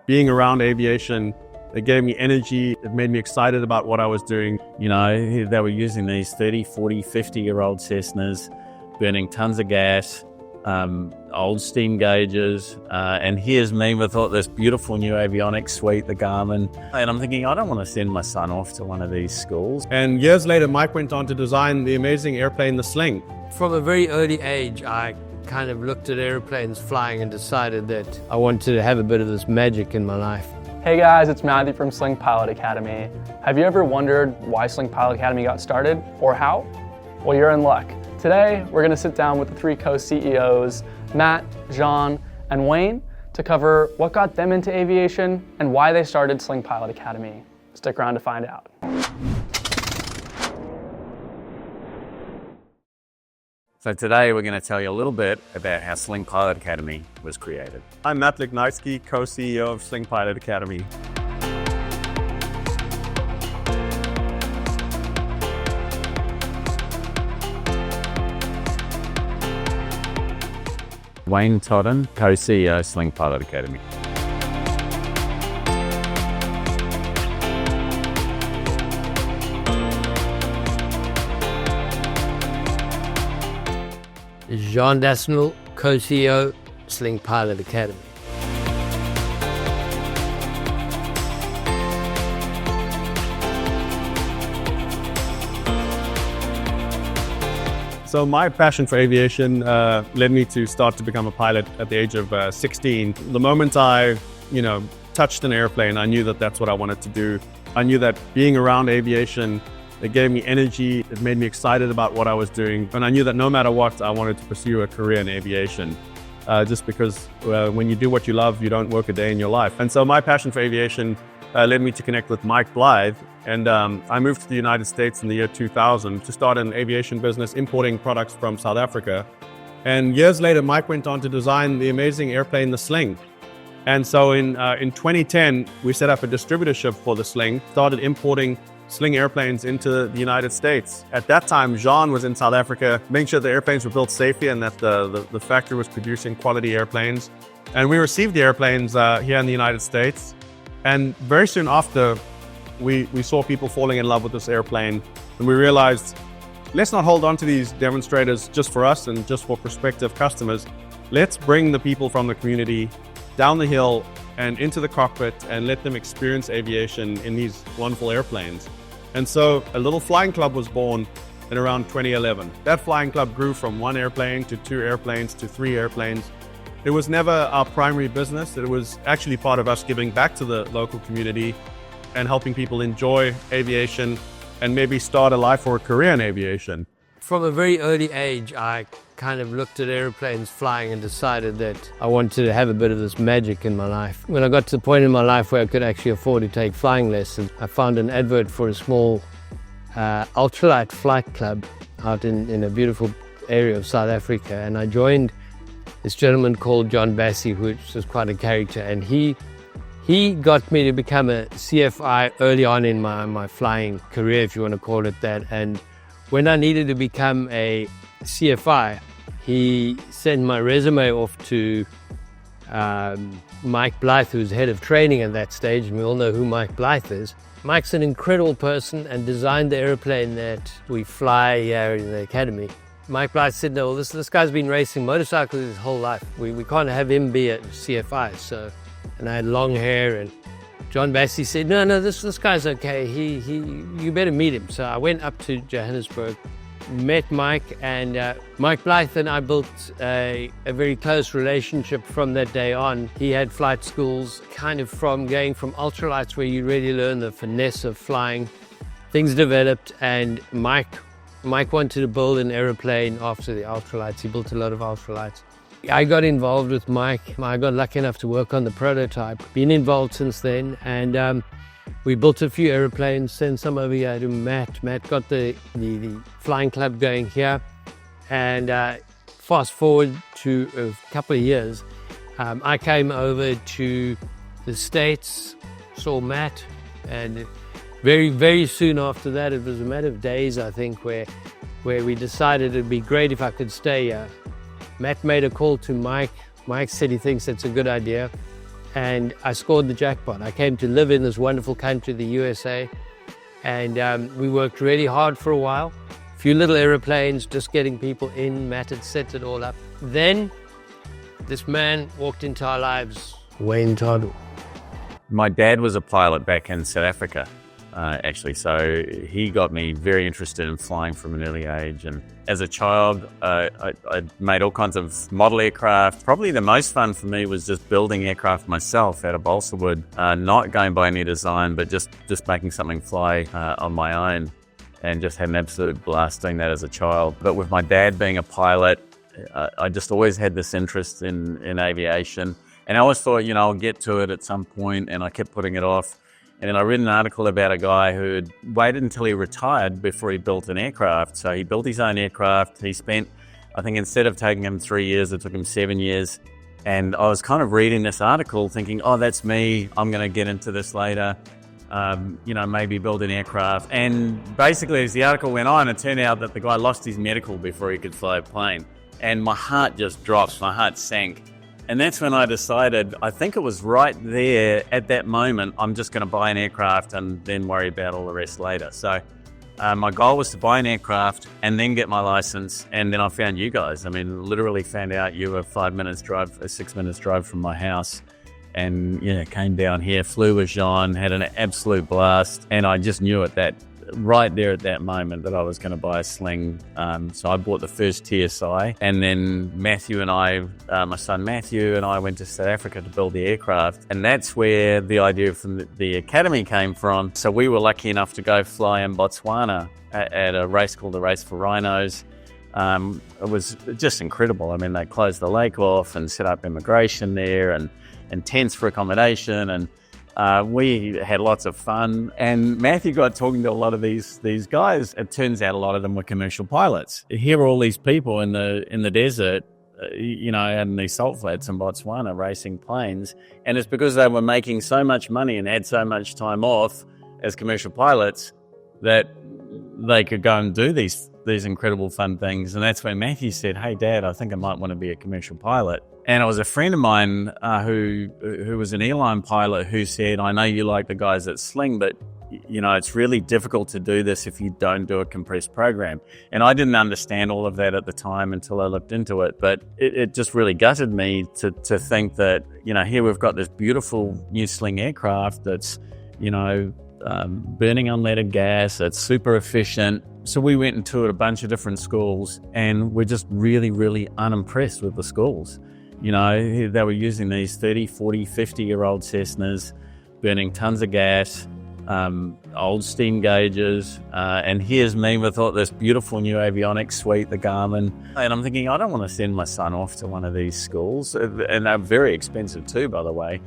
being around aviation, it gave me energy. It made me excited about what I was doing. You know, they were using these 30, 40, 50-year-old Cessnas, burning tons of gas, old steam gauges, and here's me with all this beautiful new avionics suite, the Garmin. And I'm thinking, I don't want to send my son off to one of these schools. And years later, Mike went on to design the amazing airplane, the Sling. From a very early age, I kind of looked at airplanes flying and decided that I wanted to have a bit of this magic in my life. Hey guys, it's Matthew from Sling Pilot Academy. Have you ever wondered why Sling Pilot Academy got started or how? Well, you're in luck. Today, we're going to sit down with the three co-CEOs, Matt, Jean, and Wayne, to cover what got them into aviation and why they started Sling Pilot Academy. Stick around to find out. So today we're going to tell you a little bit about how Sling Pilot Academy was created. I'm Matt Lignaitsky, co-CEO of Sling Pilot Academy. Wayne Todden, co-CEO, Sling Pilot Academy. Jean Dasnell, co-CEO, Sling Pilot Academy. So my passion for aviation led me to start to become a pilot at the age of 16. The moment I, touched an airplane, I knew that that's what I wanted to do. I knew that being around aviation, it gave me energy. It made me excited about what I was doing. And I knew that no matter what, I wanted to pursue a career in aviation. Just because when you do what you love, you don't work a day in your life. And so my passion for aviation led me to connect with Mike Blythe. And I moved to the United States in the year 2000 to start an aviation business importing products from South Africa. And years later, Mike went on to design the amazing airplane, the Sling. And so in 2010, we set up a distributorship for the Sling, started importing Sling airplanes into the United States. At that time, Jean was in South Africa, making sure the airplanes were built safely and that the factory was producing quality airplanes. And we received the airplanes here in the United States. And very soon after, we saw people falling in love with this airplane. And we realized, let's not hold on to these demonstrators just for us and just for prospective customers. Let's bring the people from the community down the hill and into the cockpit and let them experience aviation in these wonderful airplanes. And so a little flying club was born in around 2011. That flying club grew from 1 airplane to 2 airplanes to 3 airplanes. It was never our primary business. It was actually part of us giving back to the local community and helping people enjoy aviation and maybe start a life or a career in aviation. From a very early age, I kind of looked at airplanes flying and decided that I wanted to have a bit of this magic in my life. When I got to the point in my life where I could actually afford to take flying lessons, I found an advert for a small ultralight flight club out in a beautiful area of South Africa, and I joined this gentleman called John Bassie, which was quite a character, and he got me to become a CFI early on in my flying career, if you want to call it that. And when I needed to become a CFI, he sent my resume off to Mike Blythe, who's head of training at that stage, and we all know who Mike Blythe is. Mike's an incredible person and designed the airplane that we fly here in the academy. Mike Blythe said, no, this guy's been racing motorcycles his whole life. We can't have him be a CFI. So, and I had long hair, and John Bassie said, no, this guy's okay. You better meet him. So I went up to Johannesburg, met Mike, and Mike Blythe and I built a very close relationship from that day on. He had flight schools, kind of from going from ultralights where you really learn the finesse of flying. Things developed, and Mike wanted to build an aeroplane after the ultralights. He built a lot of ultralights. I got involved with Mike. I got lucky enough to work on the prototype. Been involved since then, and we built a few airplanes, sent some over here to Matt. Matt got the flying club going here, and fast forward to a couple of years, I came over to the States, saw Matt, and very, very soon after that, it was a matter of days, I think, where we decided it'd be great if I could stay here. Matt made a call to Mike. Mike said he thinks it's a good idea. and I scored the jackpot. I came to live in this wonderful country, the USA, and we worked really hard for a while. A few little aeroplanes, just getting people in, Matt had set it all up. Then this man walked into our lives, Wayne Todd. My dad was a pilot back in South Africa, actually, so he got me very interested in flying from an early age. And as a child, I made all kinds of model aircraft. Probably the most fun for me was just building aircraft myself out of balsa wood, not going by any design, but just making something fly on my own, and just had an absolute blast doing that as a child. But with my dad being a pilot, I just always had this interest in aviation. And I always thought, I'll get to it at some point, and I kept putting it off. And then I read an article about a guy who had waited until he retired before he built an aircraft. So he built his own aircraft. He spent, I think instead of taking him 3 years, it took him 7 years. And I was kind of reading this article thinking, oh, that's me. I'm going to get into this later. Maybe build an aircraft. And basically, as the article went on, it turned out that the guy lost his medical before he could fly a plane. And my heart just dropped. My heart sank. And that's when I decided, I think it was right there at that moment, I'm just going to buy an aircraft and then worry about all the rest later. So my goal was to buy an aircraft and then get my license. And then I found you guys. I mean, literally found out you were 6 minutes drive from my house. And came down here, flew with Jean, had an absolute blast. And I just knew right there at that moment that I was going to buy a Sling. So I bought the first TSI, and then Matthew and I, my son Matthew and I went to South Africa to build the aircraft. And that's where the idea from the academy came from. So we were lucky enough to go fly in Botswana at a race called the Race for Rhinos. It was just incredible. I mean, they closed the lake off and set up immigration there and tents for accommodation, and we had lots of fun. And Matthew got talking to a lot of these guys. It turns out a lot of them were commercial pilots. Here are all these people in the desert, out in these salt flats in Botswana racing planes. And it's because they were making so much money and had so much time off as commercial pilots that they could go and do these incredible fun things. And that's when Matthew said, hey, Dad, I think I might want to be a commercial pilot. And it was a friend of mine who was an airline pilot who said, I know you like the guys at Sling, but it's really difficult to do this if you don't do a compressed program. And I didn't understand all of that at the time until I looked into it. But it just really gutted me to think that, here we've got this beautiful new Sling aircraft that's, burning unleaded gas, it's super efficient. So we went and toured a bunch of different schools, and we're just really, really unimpressed with the schools. They were using these 30, 40, 50-year-old Cessnas, burning tons of gas, old steam gauges, and here's me with all this beautiful new avionics suite, the Garmin. And I'm thinking, I don't want to send my son off to one of these schools, and they're very expensive too, by the way.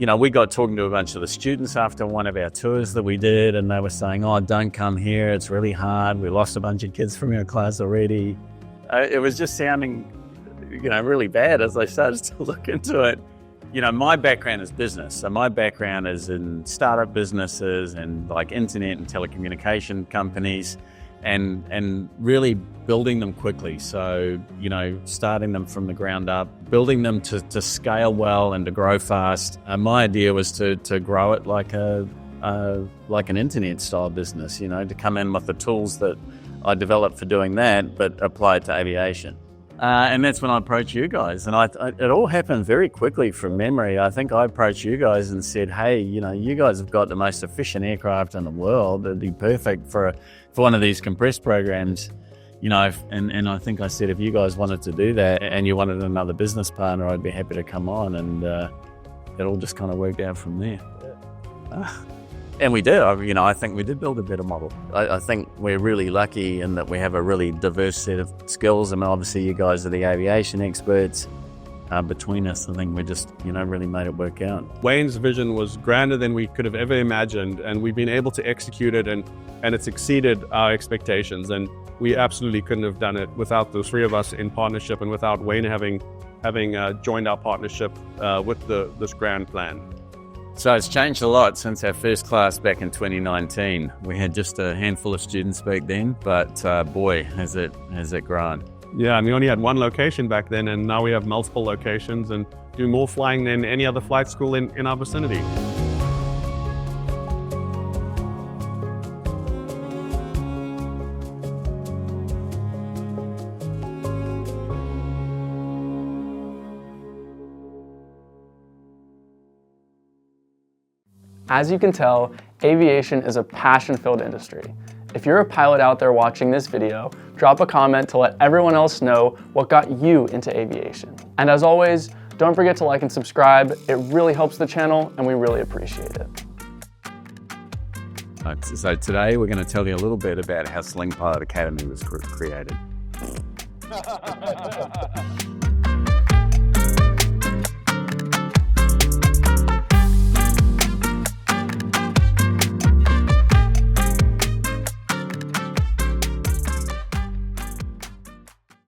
We got talking to a bunch of the students after one of our tours that we did, and they were saying, oh, don't come here, it's really hard. We lost a bunch of kids from our class already. It was just sounding really bad as I started to look into it. My background is business. So my background is in startup businesses and like internet and telecommunication companies and really building them quickly. So, starting them from the ground up, building them to scale well and to grow fast. My idea was to grow it like an internet style business, to come in with the tools that I developed for doing that, but apply it to aviation. And that's when I approached you guys. And it all happened very quickly from memory. I think I approached you guys and said, hey, you guys have got the most efficient aircraft in the world. It'd be perfect for one of these compressed programs. And I think I said, if you guys wanted to do that and you wanted another business partner, I'd be happy to come on. And it all just kind of worked out from there. And we did. I think we did build a better model. I think we're really lucky in that we have a really diverse set of skills. And obviously you guys are the aviation experts. Between us, I think we just, really made it work out. Wayne's vision was grander than we could have ever imagined, and we've been able to execute it, and it's exceeded our expectations. And we absolutely couldn't have done it without the three of us in partnership and without Wayne having joined our partnership with this grand plan. So it's changed a lot since our first class back in 2019. We had just a handful of students back then, but boy, has it grown. Yeah, and we only had one location back then, and now we have multiple locations and do more flying than any other flight school in our vicinity. As you can tell, aviation is a passion-filled industry. If you're a pilot out there watching this video, drop a comment to let everyone else know what got you into aviation. And as always, don't forget to like and subscribe. It really helps the channel and we really appreciate it. So today we're going to tell you a little bit about how Sling Pilot Academy was created.